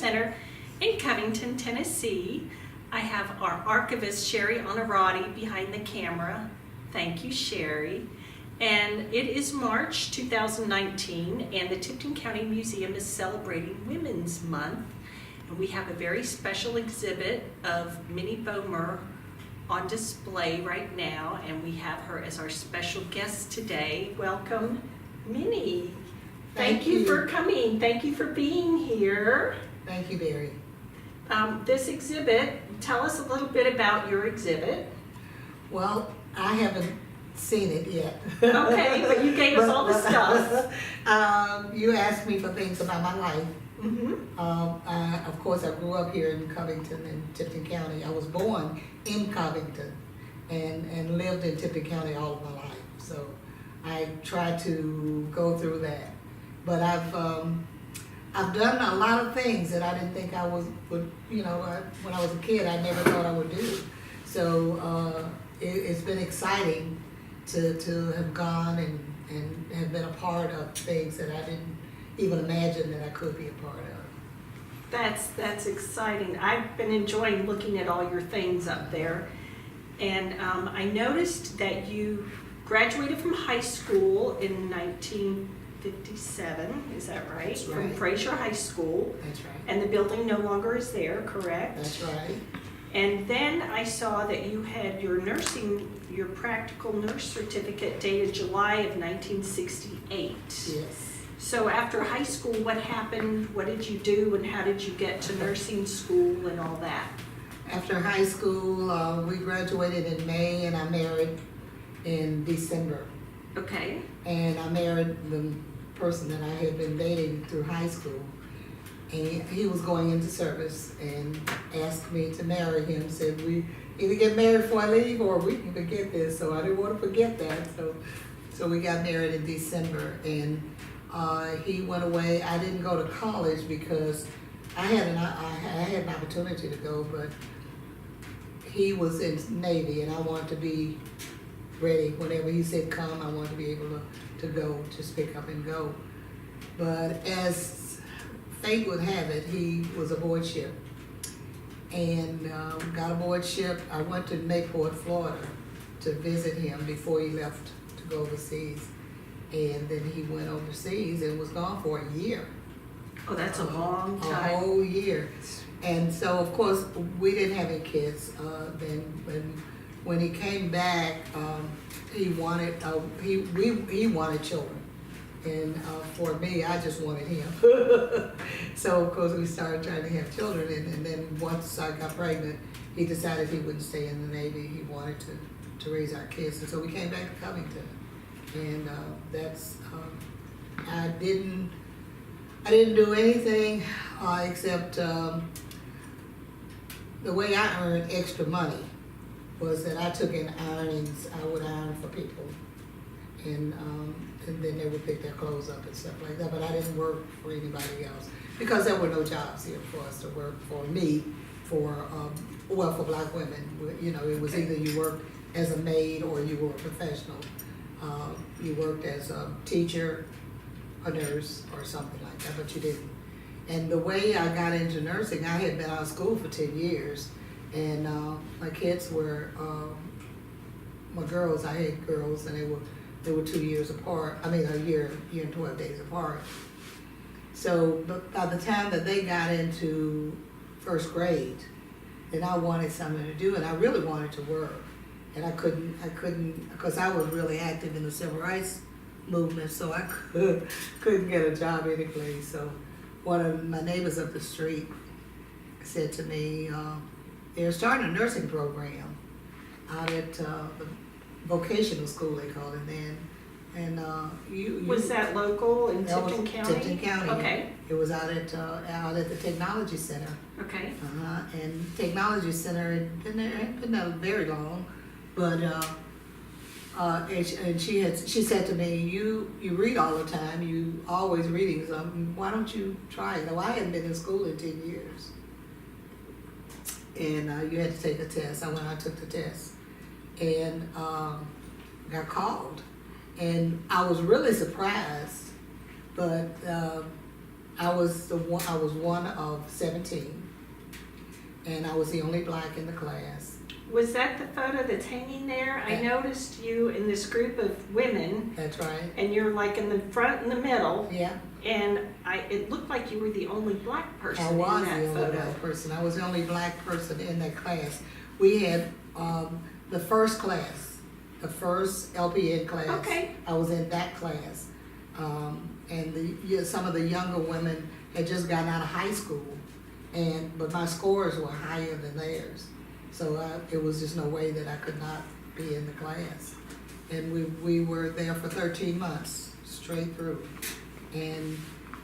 Center in Covington, Tennessee. I have our archivist, Sherry Onorati, behind the camera. Thank you, Sherry. And it is March 2019, and the Tipton County Museum is celebrating Women's Month. And we have a very special exhibit of MInnie Bommer on display right now, and we have her as our special guest today. Welcome, Minnie. Thank you for coming. Thank you for being here. Thank you, Barrie. This exhibit, tell us a little bit about your exhibit. Well, I haven't seen it yet. Okay, but you gave us all the stuff. You asked me for things about my life. Mm-hmm. Of course, I grew up here in Covington in Tipton County. I was born in Covington and lived in Tipton County all of my life. So I tried to go through that. But I've done a lot of things that I didn't think I would, when I was a kid, I never thought I would do. So it's been exciting to have gone and have been a part of things that I didn't even imagine that I could be a part of. That's exciting. I've been enjoying looking at all your things up there. And I noticed that you graduated from high school in 1957, is that right? That's right. From Fraser High School. That's right. And the building no longer is there, correct? That's right. And then I saw that you had your practical nurse certificate dated July of 1968. Yes. So after high school, what happened? What did you do, and how did you get to nursing school and all that? After high school, we graduated in May, and I married in December. Okay. And I married the person that I had been dating through high school. And he was going into service and asked me to marry him. Said, we either get married before I leave or we can forget this. So I didn't want to forget that. So we got married in December, and he went away. I didn't go to college because I had an opportunity to go, but he was in Navy, and I wanted to be ready whenever he said come. I wanted to be able to go, just pick up and go. But as fate would have it, he was aboard ship, and got aboard ship. I went to Mayport, Florida, to visit him before he left to go overseas, and then he went overseas and was gone for a year. Oh, that's a long time. A whole year. And so, of course, we didn't have any kids. Then when he came back, he wanted children. And for me, I just wanted him. So, of course, we started trying to have children. And then once I got pregnant, he decided he wouldn't stay in the Navy. He wanted to raise our kids. And so we came back to Covington. And I didn't do anything except the way I earned extra money was that I took in ironings. I would iron for people. And then they would pick their clothes up and stuff like that. But I didn't work for anybody else because there were no jobs here for us to work for me, for black women. It was either you worked as a maid or you were a professional. You worked as a teacher, a nurse, or something like that, but you didn't. And the way I got into nursing, I had been out of school for 10 years, and my kids were, my girls, I had girls, and they were 2 years apart. I mean, a year and 12 days apart. So by the time that they got into first grade, then I wanted something to do, and I really wanted to work. And I couldn't, because I was really active in the civil rights movement, so I couldn't get a job anyplace. So one of my neighbors up the street said to me, they're starting a nursing program out at the vocational school, they called it then. And was that local in Tipton County? Tipton County. Okay. It was out at the Technology Center. Okay. And Technology Center had been there very long, but and she said to me, you read all the time, you always reading something. Why don't you try it? Well, I hadn't been in school in 10 years, and you had to take a test. I went out, took the test, and got called. And I was really surprised, but I was one of 17, and I was the only black in the class. Was that the photo that's hanging there? I noticed you in this group of women, That's right. and you're like in the front and the middle, Yeah, and it looked like you were the only black person I in was that the only photo. black person. I was the only black person in that class. We had the first class, the first LPN class. Okay. I was in that class, and some of the younger women had just gotten out of high school, but my scores were higher than theirs. So it was just no way that I could not be in the class. And we were there for 13 months, straight through. And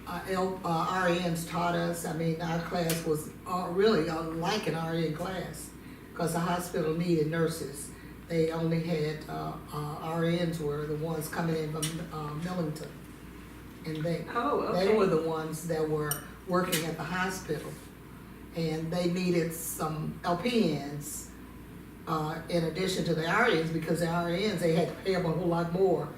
RNs taught us. I mean, our class was really like an RN class, because the hospital needed nurses. They only had, RNs were the ones coming in from Millington. And they were the ones that were working at the hospital. And they needed some LPNs in addition to the RNs, because the RNs, they had to pay them a whole lot more.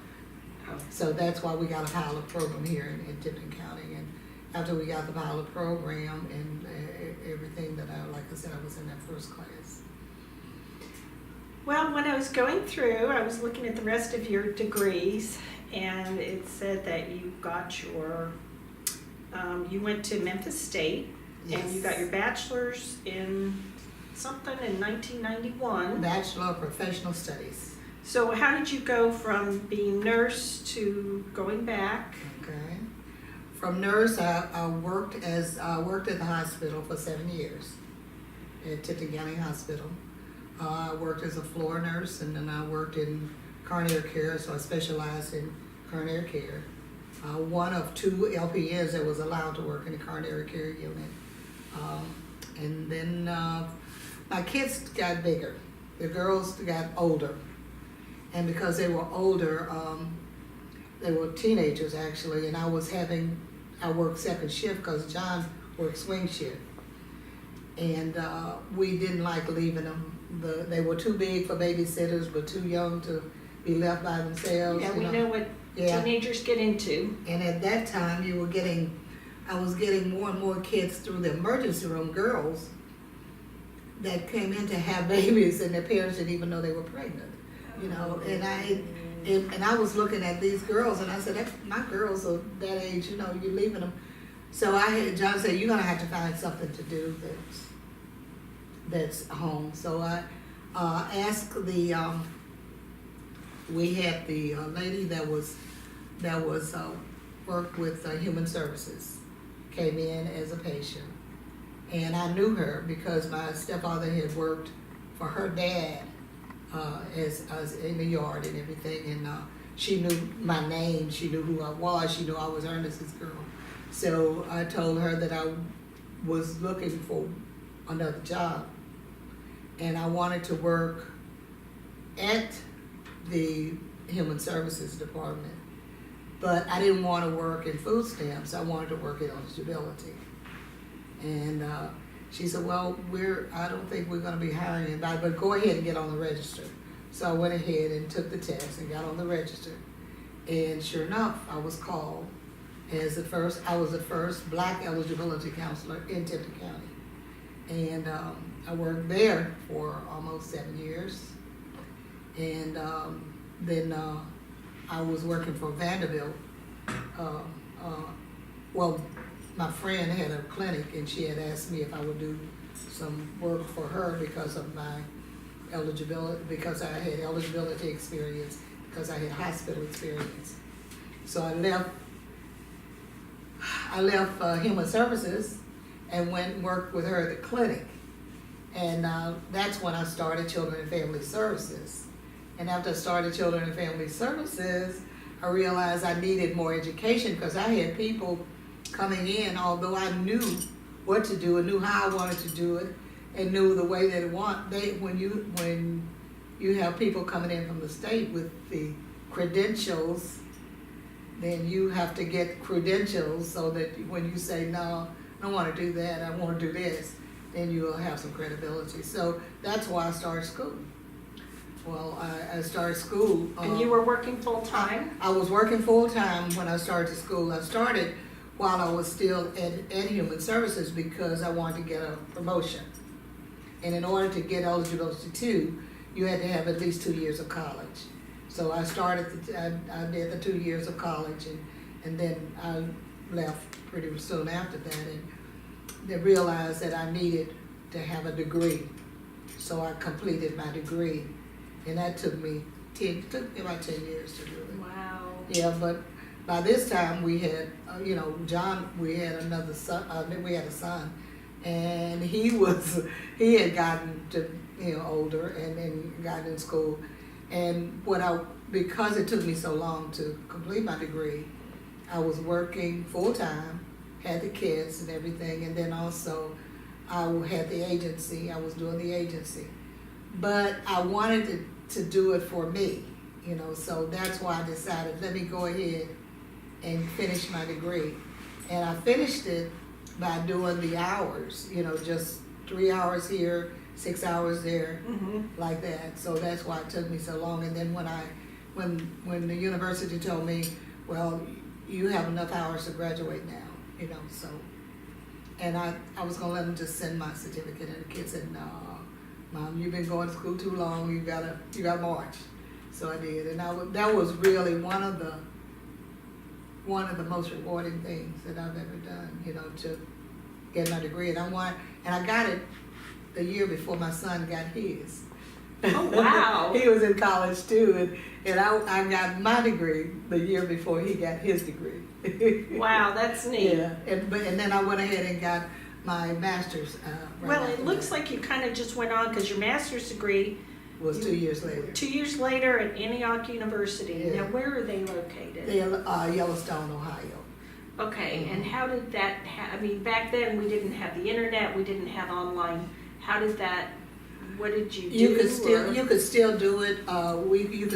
So that's why we got a pilot program here in Tipton County. And after we got the pilot program and everything like I said, I was in that first class. Well, when I was going through, I was looking at the rest of your degrees, and it said that you got you went to Memphis State. Yes. And you got your bachelor's in something in 1991. Bachelor of Professional Studies. So how did you go from being nurse to going back? Okay. From nurse, I worked at the hospital for 7 years at Tipton County Hospital. I worked as a floor nurse, and then I worked in coronary care, so I specialized in coronary care. One of 2 LPNs that was allowed to work in the coronary care unit. And then my kids got bigger. The girls got older. And because they were older, they were teenagers actually, and I worked second shift because John worked swing shift. And we didn't like leaving them. They were too big for babysitters, but too young to be left by themselves. Yeah, we know what teenagers get into. And at that time, I was getting more and more kids through the emergency room, girls that came in to have babies, and their parents didn't even know they were pregnant. And I was looking at these girls, and I said, my girls are that age, you're leaving them. So John said, you're gonna have to find something to do that's home. So I asked we had the lady that was worked with Human Services, came in as a patient, and I knew her because my stepfather had worked for her dad as in the yard and everything, and she knew my name, she knew who I was, she knew I was Ernest's girl. So I told her that I was looking for another job, and I wanted to work at the Human Services Department. But I didn't want to work in food stamps. I wanted to work in eligibility. And she said, well, I don't think we're going to be hiring anybody, but go ahead and get on the register. So I went ahead and took the test and got on the register. And sure enough, I was called as I was the first black eligibility counselor in Tipton County. And I worked there for almost 7 years. And then I was working for Vanderbilt. My friend had a clinic, and she had asked me if I would do some work for her because of my eligibility, because I had eligibility experience, because I had hospital experience. So I left Human Services and went and worked with her at the clinic. And that's when I started Children and Family Services. And after I started Children and Family Services, I realized I needed more education, because I had people coming in, although I knew what to do and knew how I wanted to do it and knew the way that when you have people coming in from the state with the credentials, then you have to get credentials so that when you say, no, I don't want to do that, I want to do this, then you'll have some credibility. So that's why I started school. Well, I started school. And you were working full-time? I was working full-time when I started school. I started while I was still at Human Services because I wanted to get a promotion. And in order to get eligibility too, you had to have at least 2 years of college. So I I did the 2 years of college, and then I left pretty soon after that, and they realized that I needed to have a degree. So I completed my degree, and that took me about 10 years to do it. Wow. Yeah, but by this time we had, John, we had another son, we had a son, and he had gotten to, older and gotten in school. And because it took me so long to complete my degree, I was working full-time, had the kids and everything, and then also I had the agency, I was doing the agency. But I wanted to do it for me, so that's why I decided, let me go ahead and finish my degree. And I finished it by doing the hours, just 3 hours here, 6 hours there, like that. So that's why it took me so long. And then when the university told me, well, you have enough hours to graduate now, so. And I was gonna let them just send my certificate, and the kid said, no, Mom, you've been going to school too long, you gotta march. So I did, and that was really one of the most rewarding things that I've ever done, to get my degree. And I got it the year before my son got his. Oh, wow. He was in college too, and I got my degree the year before he got his degree. Wow, that's neat. Yeah, and then I went ahead and got my master's. Well, it looks like you kind of just went on, because your master's degree was 2 years later. 2 years later at Antioch University. Yeah. Now, where are they located? They're Yellowstone, Ohio. Okay, and how did that, back then we didn't have the internet, we didn't have online. How did that, what did you do? You could still do it, you could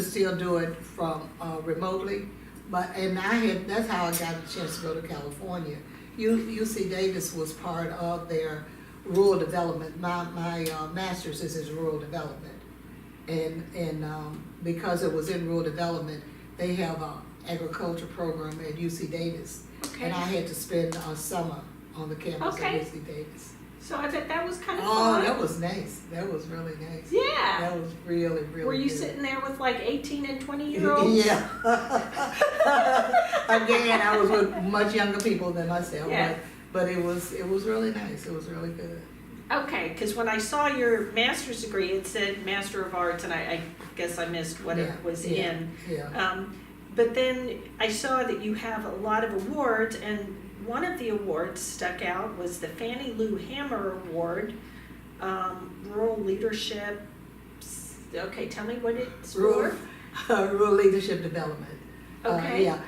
still do it from remotely, that's how I got a chance to go to California. UC Davis was part of their rural development. My master's is in rural development. And because it was in rural development, they have an agriculture program at UC Davis. Okay. And I had to spend a summer on the campus Okay. at UC Davis. So I bet that was kind of Oh, fun. that was nice. That was really nice. Yeah. That was really, really Were you good. sitting there with like 18 and 20-year-olds? Yeah. Again, I was with much younger people than myself, Yeah. but it was really nice. It was really good. Okay, because when I saw your master's degree, it said Master of Arts, and I guess I missed what it was in. Yeah. But then I saw that you have a lot of awards, and one of the awards stuck out was the Fannie Lou Hammer Award, Rural Leadership. Okay, tell me what it's for. Rural Leadership Development. Okay. Yeah.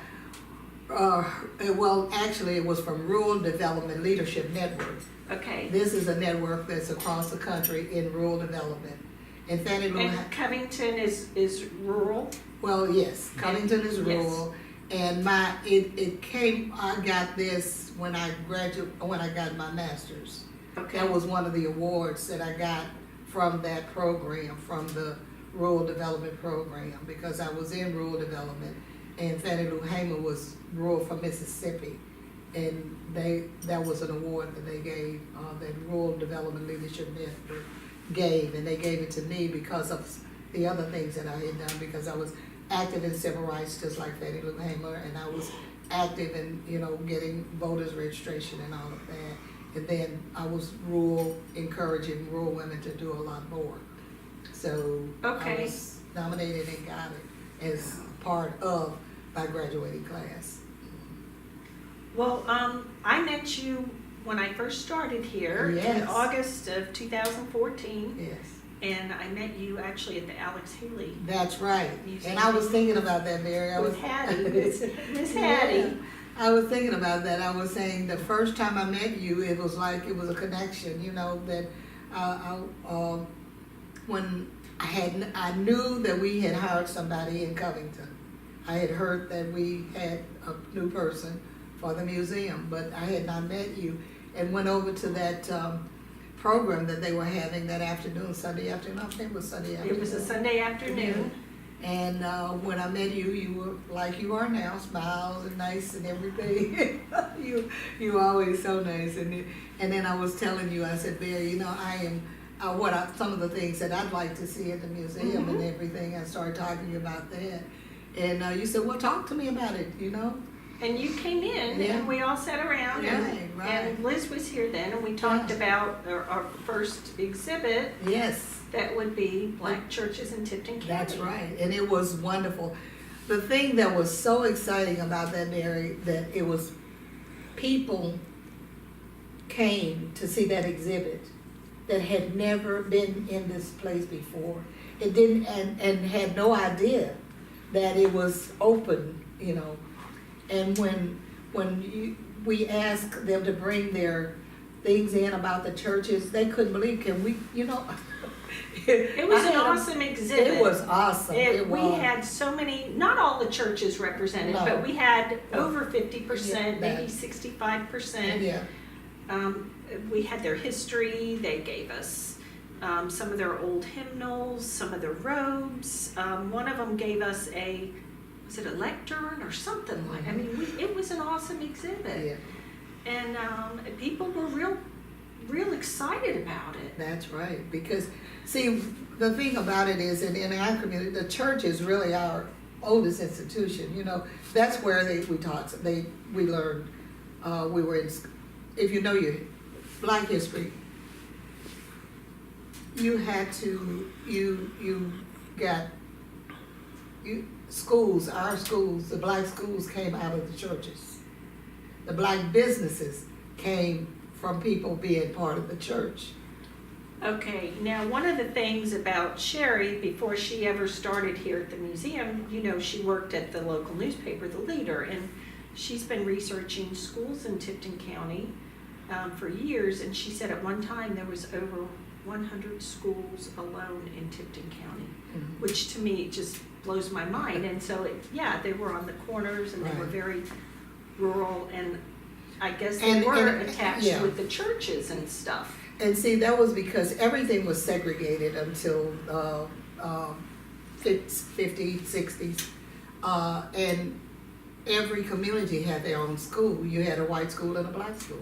Well, actually, it was from Rural Development Leadership Network. Okay. This is a network that's across the country in rural development. And Fannie Lou. And Covington is rural. Well, yes, Covington is rural, and I got this when I got my master's. Okay. That was one of the awards that I got from that program, from the rural development program, because I was in rural development, and Fannie Lou Hamer was rural from Mississippi, and that was an award that they gave, that Rural Development Leadership Network gave, and they gave it to me because of the other things that I had done, because I was active in civil rights just like Fannie Lou Hamer, and I was active in, getting voters registration and all of that. And then I was encouraging rural women to do a lot more. So I was nominated and got it as part of my graduating class. Well, I met you when I first started here in August of 2014. Yes. And I met you actually at the Alex Healy. That's right. Museum. And I was thinking about that, Mary. With Hattie, Miss Hattie. Yeah. I was thinking about that. I was saying the first time I met you, it was like it was a connection, that when I knew that we had hired somebody in Covington. I had heard that we had a new person for the museum, but I had not met you, and went over to that program that they were having that afternoon, Sunday afternoon. I think it was Sunday afternoon. It was a Sunday afternoon. And when I met you, you were like you are now, smiles and nice and everything. you always so nice. And then I was telling you, I said, Barrie, I am some of the things that I'd like to see at the museum and everything. I started talking to you about that, and you said, well, talk to me about it. And you came in, and we all sat around, Right. and Liz was here then, and we talked about our first exhibit. Yes. That would be Black churches in Tipton County. That's right, and it was wonderful. The thing that was so exciting about that, Barrie, that it was people came to see that exhibit that had never been in this place before. It didn't, and had no idea that it was open, And we asked them to bring their things in about the churches, they couldn't believe, It was an awesome exhibit. It was awesome. We had so many, not all the churches represented, No. but we had over 50%, Yeah, maybe 65%. Yeah. We had their history. They gave us some of their old hymnals, some of their robes. One of them gave us was it a lectern or something like? I mean, it was an awesome exhibit. Yeah. And people were real excited about it. That's right, because see, the thing about it is, in our community, the church is really our oldest institution. That's where we taught. We learned. We were in. If you know your Black history, you had to. You got. Schools. Our schools. The Black schools came out of the churches. The Black businesses came from people being part of the church. Okay, now one of the things about Sherry, before she ever started here at the museum, she worked at the local newspaper, The Leader, and she's been researching schools in Tipton County for years, and she said at one time there was over 100 schools alone in Tipton County, which to me just blows my mind. And so, they were on the corners, and they were very rural, and I guess they were attached with the churches and stuff. And see, that was because everything was segregated until 50s, 60s. And every community had their own school. You had a white school and a Black school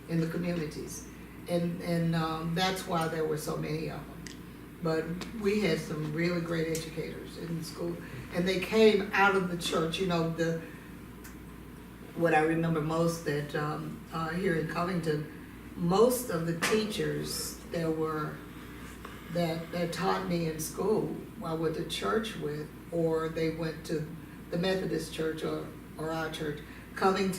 in the communities. And that's why there were so many of them. But we had some really great educators in the school. And they came out of the church. What I remember most that here in Covington, most of the teachers that taught me in school, I went to church with, or they went to the Methodist church or our church, Canaan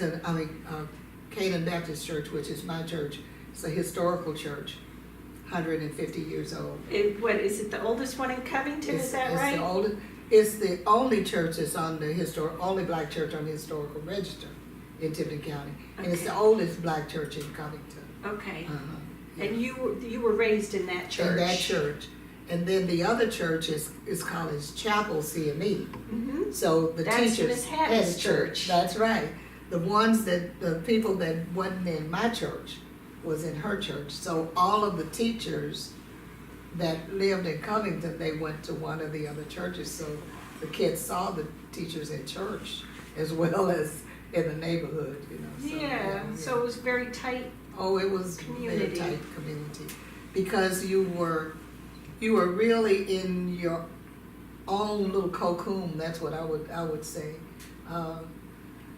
Baptist Church, which is my church. It's a historical church, 150 years old. What is it? The oldest one in Covington? Is that right? It's the only church that's on the only Black church on the historical register in Tipton County, and it's the oldest Black church in Covington. Okay. And you were raised in that church. In that church, and then the other church is College Chapel CME. Mm-hmm. So that's teachers Miss Hattie's church. That's right. The people that wasn't in my church was in her church. So all of the teachers that lived in Covington, they went to one of the other churches. So the kids saw the teachers in church as well as in the neighborhood, So it was very tight. Oh, it was community. Very tight community, because you were really in your own little cocoon. That's what I would say.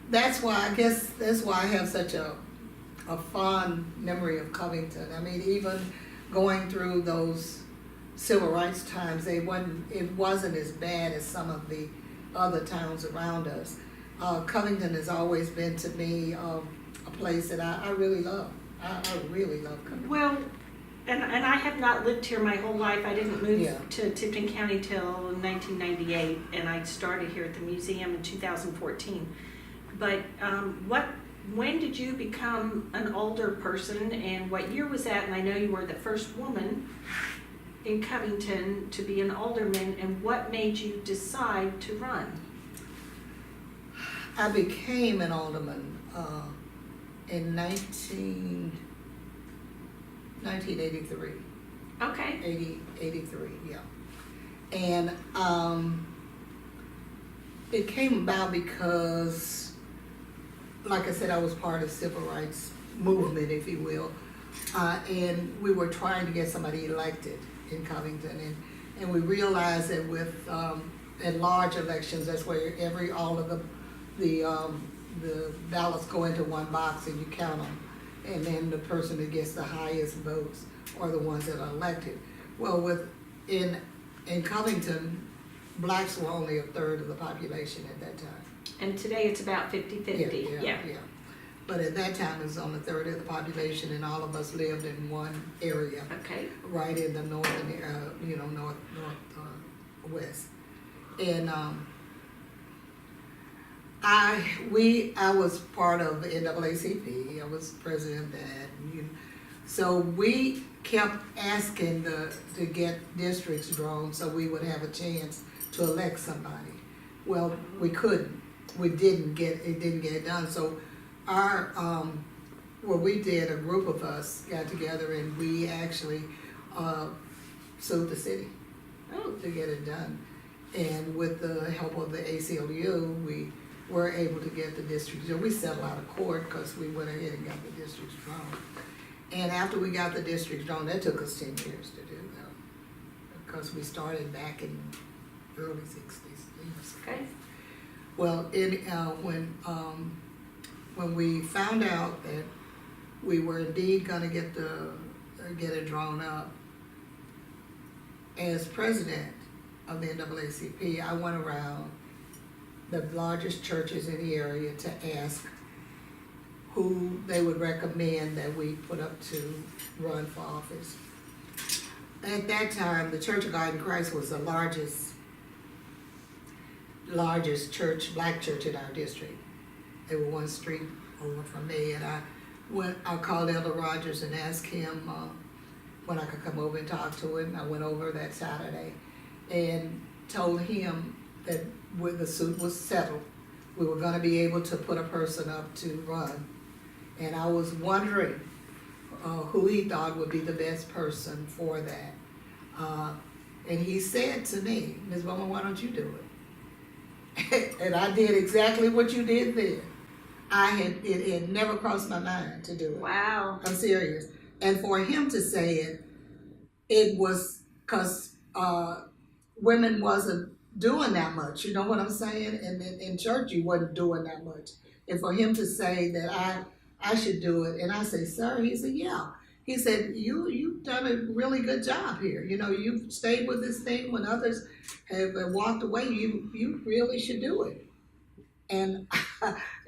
That's why I have such a fond memory of Covington. I mean, even going through those civil rights times, it wasn't as bad as some of the other towns around us. Covington has always been to me a place that I really love. I really love Covington. Well, and I have not lived here my whole life. I didn't move to Tipton County till 1998, and I started here at the museum in 2014. But when did you become an older person, and what year was that? And I know you were the first woman in Covington to be an alderman, and what made you decide to run? I became an alderman in 1983. Okay. 83, yeah. And It came about because, like I said, I was part of the civil rights movement, if you will. And we were trying to get somebody elected in Covington. And we realized that with, at large elections, that's where all of the ballots go into one box and you count them. And then the person that gets the highest votes are the ones that are elected. Well, in Covington, blacks were only a third of the population at that time. And today it's about 50-50. Yeah. But at that time, it was on a third of the population, and all of us lived in one area. Okay. Right in the northern, northwest. And I was part of the NAACP. I was president of that. So we kept asking to get districts drawn so we would have a chance to elect somebody. Well, we couldn't. It didn't get done. So what we did, a group of us got together and we actually sued the city to get it done. And with the help of the ACLU, we were able to get the districts. We settled out of court because we went ahead and got the districts drawn. And after we got the districts drawn, that took us 10 years to do though, because we started back in early 60s. Okay. Well, when we found out that we were indeed going to get it drawn up, as president of the NAACP, I went around the largest churches in the area to ask who they would recommend that we put up to run for office. At that time, the Church of God in Christ was the largest church, black church in our district. They were one street over from me, and I called Elder Rogers and asked him when I could come over and talk to him. I went over that Saturday and told him that when the suit was settled, we were going to be able to put a person up to run. And I was wondering who he thought would be the best person for that. And he said to me, Ms. Bommer, why don't you do it? And I did exactly what you did then. It had never crossed my mind to do it. Wow. I'm serious. And for him to say it was because women wasn't doing that much. You know what I'm saying? And in church, you wasn't doing that much. And for him to say that I should do it, and I say, sir, he said, yeah. He said, you've done a really good job here. You know, you've stayed with this thing when others have walked away. You really should do it. And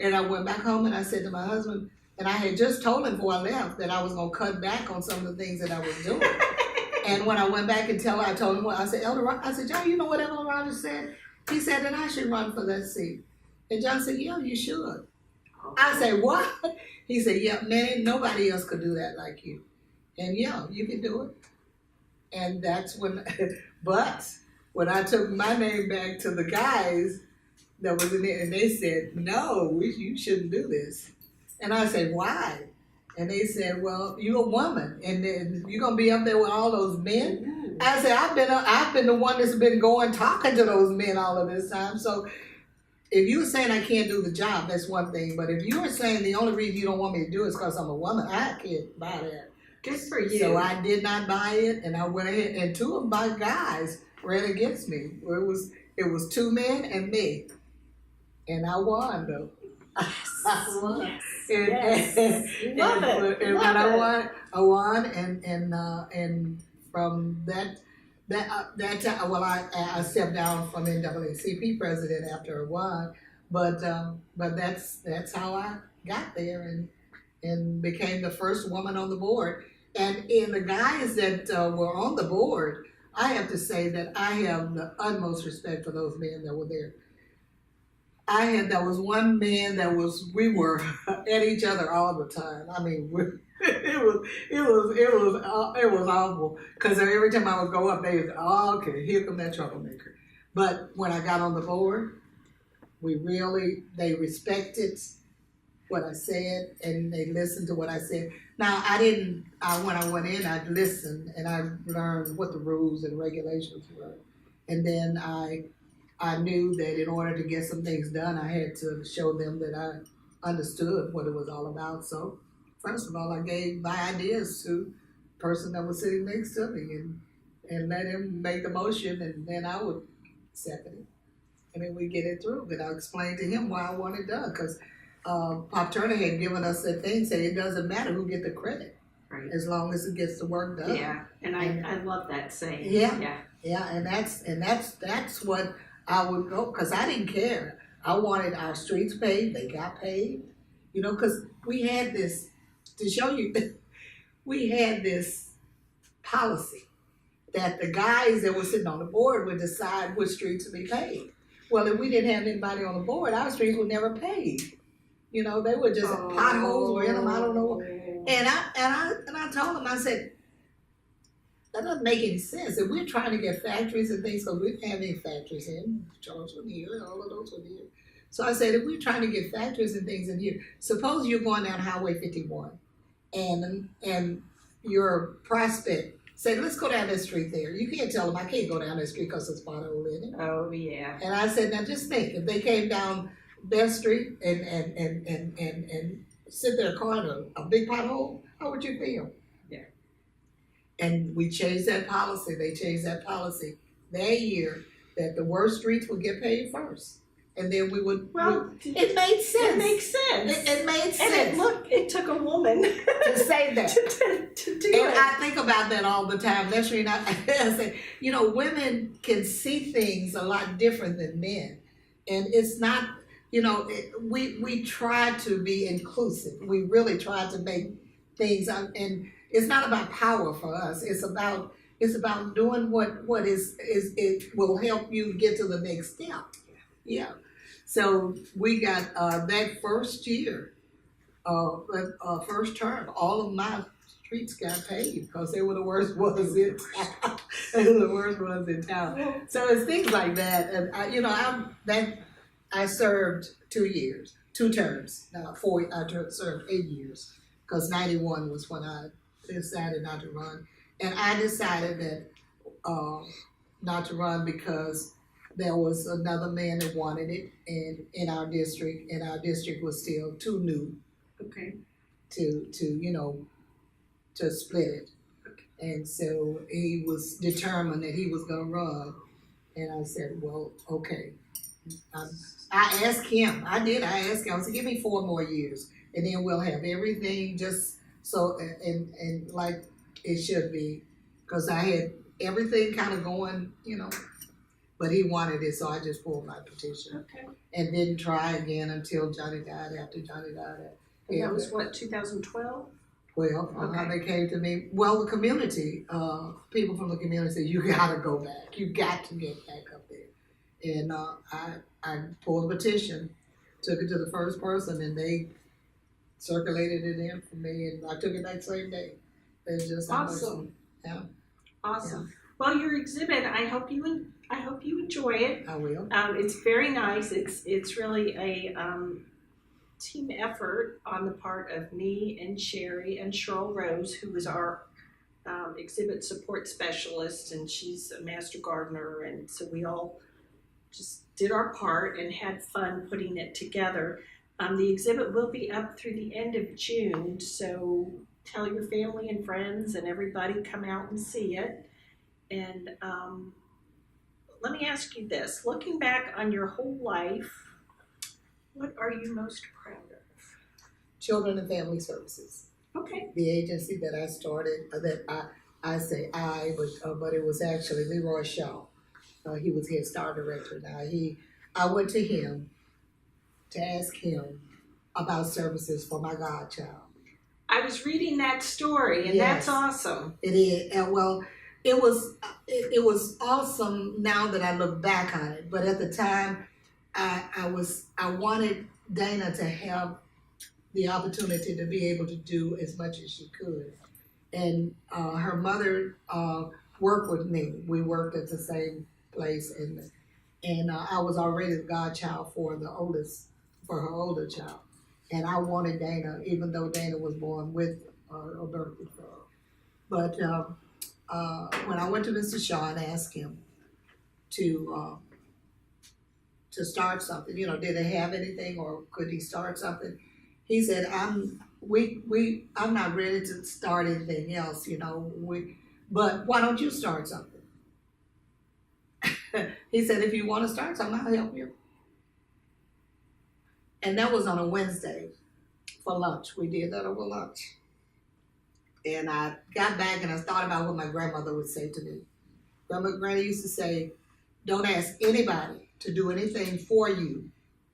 I went back home and I said to my husband, and I had just told him before I left that I was going to cut back on some of the things that I was doing. And when I went back and I told him I said, I said, John, you know what Elder Rogers said? He said that I should run for that seat. And John said, yeah, you should. I said, what? He said, yeah, man, nobody else could do that like you. And yeah, you can do it. And that's when, but when I took my name back to the guys that was in there, and they said, no, you shouldn't do this. And I said, why? And they said, well, you're a woman, and then you're gonna be up there with all those men. I said, I've been the one that's been talking to those men all of this time. So if you were saying I can't do the job, that's one thing. But if you were saying the only reason you don't want me to do it is because I'm a woman, I can't buy that. Good for you. So I did not buy it, and I went ahead, and two of my guys ran against me. It was two men and me, and I won though. I won. Yes. And when I won, and from that time, well, I stepped down from NAACP president after I won, but that's how I got there and became the first woman on the board. And the guys that were on the board, I have to say that I have the utmost respect for those men that were there. There was one man we were at each other all the time. I mean, it was awful, because every time I would go up, they would say, oh, okay, here come that troublemaker. But when I got on the board, they respected what I said, and they listened to what I said. Now, when I went in, I listened, and I learned what the rules and regulations were. And then I I knew that in order to get some things done, I had to show them that I understood what it was all about. So, first of all, I gave my ideas to the person that was sitting next to me and let him make the motion, and then I would second it. And then we get it through. But I explained to him why I wanted it done, because Pop Turner had given us that thing, say it doesn't matter who get the credit, Right. as long as it gets the work done. Yeah, and I love that saying. Yeah. Yeah, and that's what I would go, because I didn't care. I wanted our streets paved. They got paved, you know, because we had this, to show you, we had this policy that the guys that were sitting on the board would decide which streets to be paved. Well, if we didn't have anybody on the board, our streets were never paved. You know, they were just potholes were in them. I don't know. And I told them, I said, that doesn't make any sense. If we're trying to get factories and things, because we didn't have any factories in Charleston here, and all of those were here. So I said, if we're trying to get factories and things in here, suppose you're going down Highway 51, and your prospect say, let's go down that street there. You can't tell them, I can't go down that street because there's a pothole in it. Oh, yeah. And I said, now just think, if they came down that street and sit their car in a big pothole, how would you feel? Yeah. And we changed that policy. They changed that policy that year, that the worst streets would get paid first. And then we would, it made sense. It makes sense. It made sense. And it took a woman to say that. to do And it. I think about that all the time. That's really not, I say, you know, women can see things a lot different than men. And it's not, you know, we try to be inclusive. We really try to make things, and it's not about power for us. It's about doing what is it will help you get to the next step. Yeah. So we got that first year, first term, all of my streets got paved because they were the worst ones in town. They were the worst ones in town. So it's things like that, and I served 2 years, 2 terms. I served 8 years, because 91 was when I decided not to run, and I decided that not to run because there was another man that wanted it, and in our district was still too new Okay. to split it. And so he was determined that he was gonna run, and I said, well, okay. I asked him, I asked him, I said, give me 4 more years, and then we'll have everything just so, and like it should be, because I had everything kind of going, you know, but he wanted it, so I just pulled my petition. Okay. And didn't try again until Johnny died, after Johnny died. And that was what, 2012? Well, Okay. they came to me. Well, the community, people from the community said, you gotta go back. You got to get back up there. And I pulled a petition, took it to the first person, and they circulated it in for me, and I took it that same day. It's just Awesome. Yeah, Awesome. Well, your exhibit, I hope you enjoy it. I will. It's very nice. It's really a team effort on the part of me and Sherry and Cheryl Rose, who is our exhibit support specialist, and she's a master gardener, and so we all just did our part and had fun putting it together. The exhibit will be up through the end of June, so tell your family and friends and everybody, come out and see it. And let me ask you this, looking back on your whole life, what are you most proud of? Children and Family Services. Okay. The agency that I started, I say I, but it was actually Leroy Shaw. He was Head Start Director. Now I went to him to ask him about services for my godchild. I was reading that story, and Yes. that's awesome. It is, and well, it was awesome now that I look back on it. But at the time, I wanted Dana to have the opportunity to be able to do as much as she could, and her mother worked with me. We worked at the same place, and I was already the godchild for her older child, and I wanted Dana, even though Dana was born with a birth control. But when I went to Mr. Shaw and asked him to to start something, you know, did they have anything or could he start something? He said, I'm not ready to start anything else, you know, but why don't you start something? He said, if you want to start something, I'll help you. And that was on a Wednesday for lunch. We did that over lunch. And I got back and I thought about what my grandmother would say to me. Granny used to say, don't ask anybody to do anything for you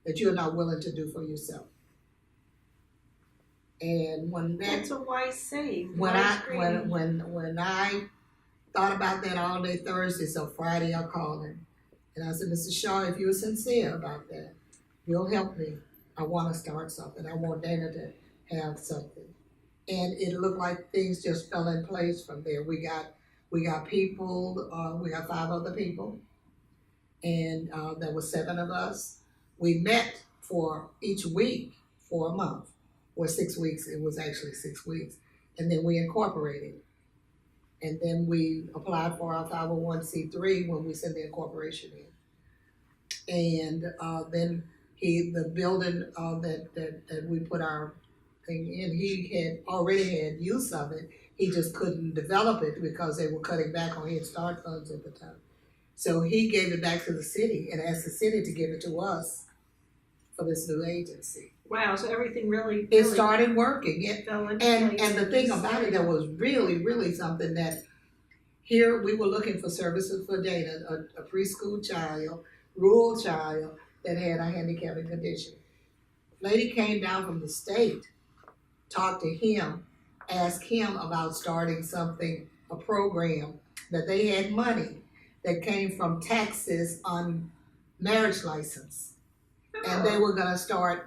that you're not willing to do for yourself. And when That's a wise saying. when I thought about that all day Thursday, so Friday I called him. And I said, Mr. Shaw, if you're sincere about that, you'll help me. I want to start something. I want Dana to have something. And it looked like things just fell in place from there. We got people, we got 5 other people, and there were 7 of us. We met for each week for a month, or 6 weeks. It was actually 6 weeks. And then we incorporated. And then we applied for our 501c3 when we sent the incorporation in. And then the building that we put our thing in, he had already had use of it. He just couldn't develop it because they were cutting back on Head Start funds at the time. So he gave it back to the city and asked the city to give it to us for this new agency. Wow, so everything really It started working. fell into And place. the thing about it, that was really, really something that here we were looking for services for Dana, a preschool child, rural child that had a handicapping condition. Lady came down from the state, talked to him, asked him about starting something, a program that they had money that came from taxes on marriage license. And they were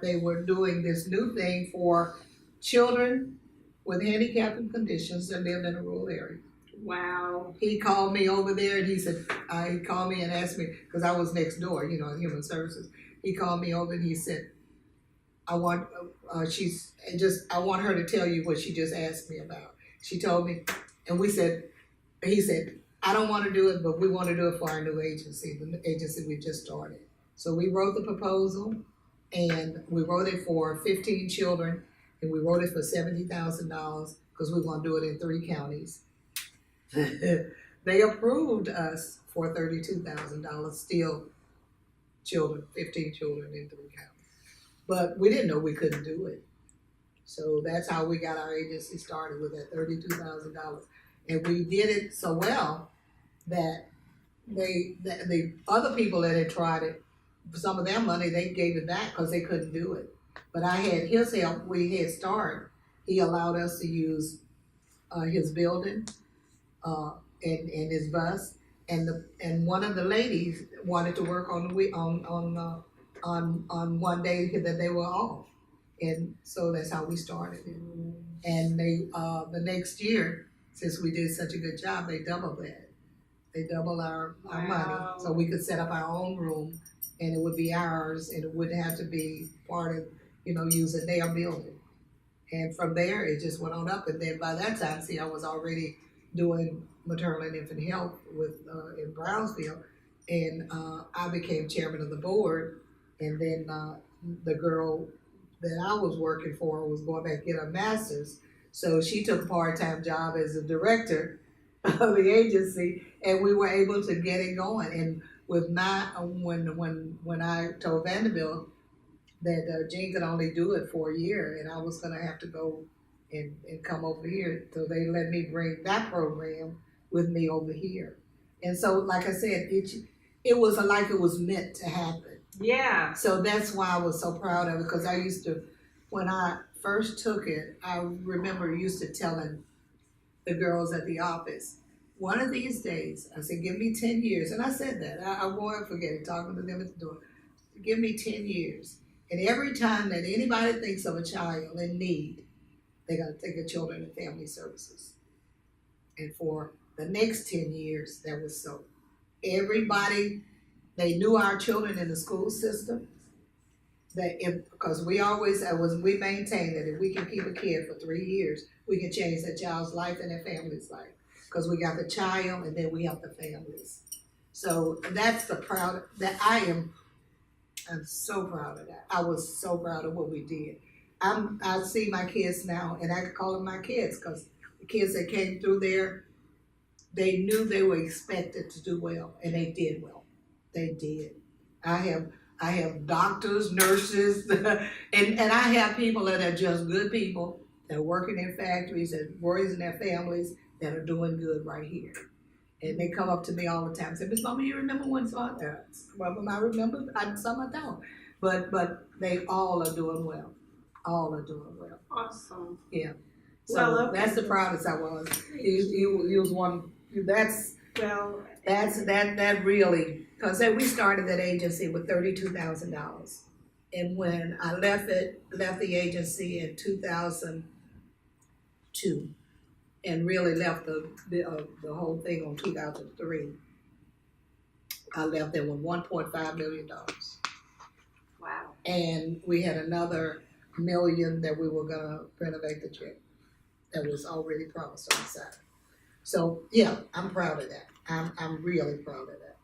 they were doing this new thing for children with handicapping conditions that lived in a rural area. Wow. He called me over there and he said, he called me and asked me, because I was next door, you know, Human Services. He called me over and he said, I want her to tell you what she just asked me about. She told me, and he said, I don't want to do it, but we want to do it for our new agency, the agency we just started. So we wrote the proposal, and we wrote it for 15 children, and we wrote it for $70,000 because we want to do it in 3 counties. They approved us for $32,000, still children, 15 children in 3 counties. But we didn't know we couldn't do it. So that's how we got our agency started, with that $32,000. And we did it so well that the other people that had tried it, some of their money, they gave it back because they couldn't do it. But I had his help. We Head Start. He allowed us to use his building and his bus. And one of the ladies wanted to work on one day that they were off. And so that's how we started it. And they the next year, since we did such a good job, they doubled that. They doubled our money, so we could set up our own room, and it would be ours, and it wouldn't have to be part of, using their building. And from there, it just went on up. And then by that time, I was already doing maternal and infant health in Brownsville, and I became chairman of the board. And then the girl that I was working for was going back to get her master's, so she took a part-time job as a director of the agency, and we were able to get it going. And with when I told Vanderbilt that Jean could only do it for a year, and I was going to have to go and come over here, so they let me bring that program with me over here. And so, like I said, it was like it was meant to happen. Yeah. So that's why I was so proud of it, because I used to, when I first took it, I remember used to telling the girls at the office, one of these days, I said, give me 10 years. And I said that. I won't forget it, talking to them at the door. Give me 10 years. And every time that anybody thinks of a child in need, they got to think of Children and Family Services. And for the next 10 years, that was so. Everybody, they knew our children in the school system. Because we maintained that if we can keep a kid for 3 years, we can change that child's life and their family's life. Because we got the child and then we have the families. So that's the proud, that I am I'm so proud of that. I was so proud of what we did. I see my kids now, and I can call them my kids, because the kids that came through there, they knew they were expected to do well, and they did well. They did. I have doctors, nurses, and I have people that are just good people that work in their factories and raising their families that are doing good right here. And they come up to me all the time and say, Miss Bommer, you remember when so some of them I remember, some I don't. But they all are doing well. All are doing well. Awesome. Yeah. So Well, okay. that's the proudest I was. He was one. Well, That really, because we started that agency with $32,000, and when I left the agency in 2002, and really left the whole thing on 2003. I left there with $1.5 million, wow. and we had another $1 million that we were gonna renovate the gym. That was already promised on the side. So yeah, I'm proud of that. I'm really proud of that.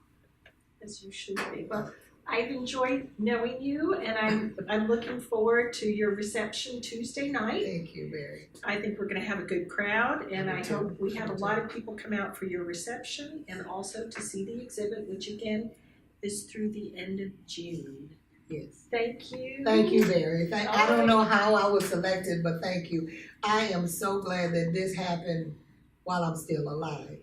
As you should be. Well, I've enjoyed knowing you, and I'm looking forward to your reception Tuesday night. Thank you, Barrie. I think we're going to have a good crowd, and I Me too. hope we have a lot of people come out for your reception and also to see the exhibit, which again is through the end of June. Yes. Thank you. Thank you, Barrie. I don't know how I was selected, but thank you. I am so glad that this happened while I'm still alive.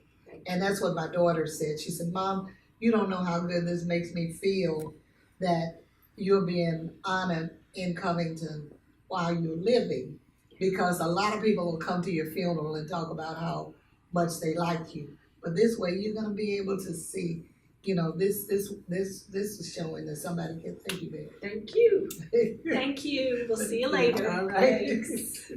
And that's what my daughter said. She said, Mom, you don't know how good this makes me feel that you're being honored in Covington while you're living. Because a lot of people will come to your funeral and talk about how much they like you. But this way you're gonna be able to see, this is showing that somebody can. Thank you, Barrie. Thank you. Thank you. We'll see you later. All right. Thanks.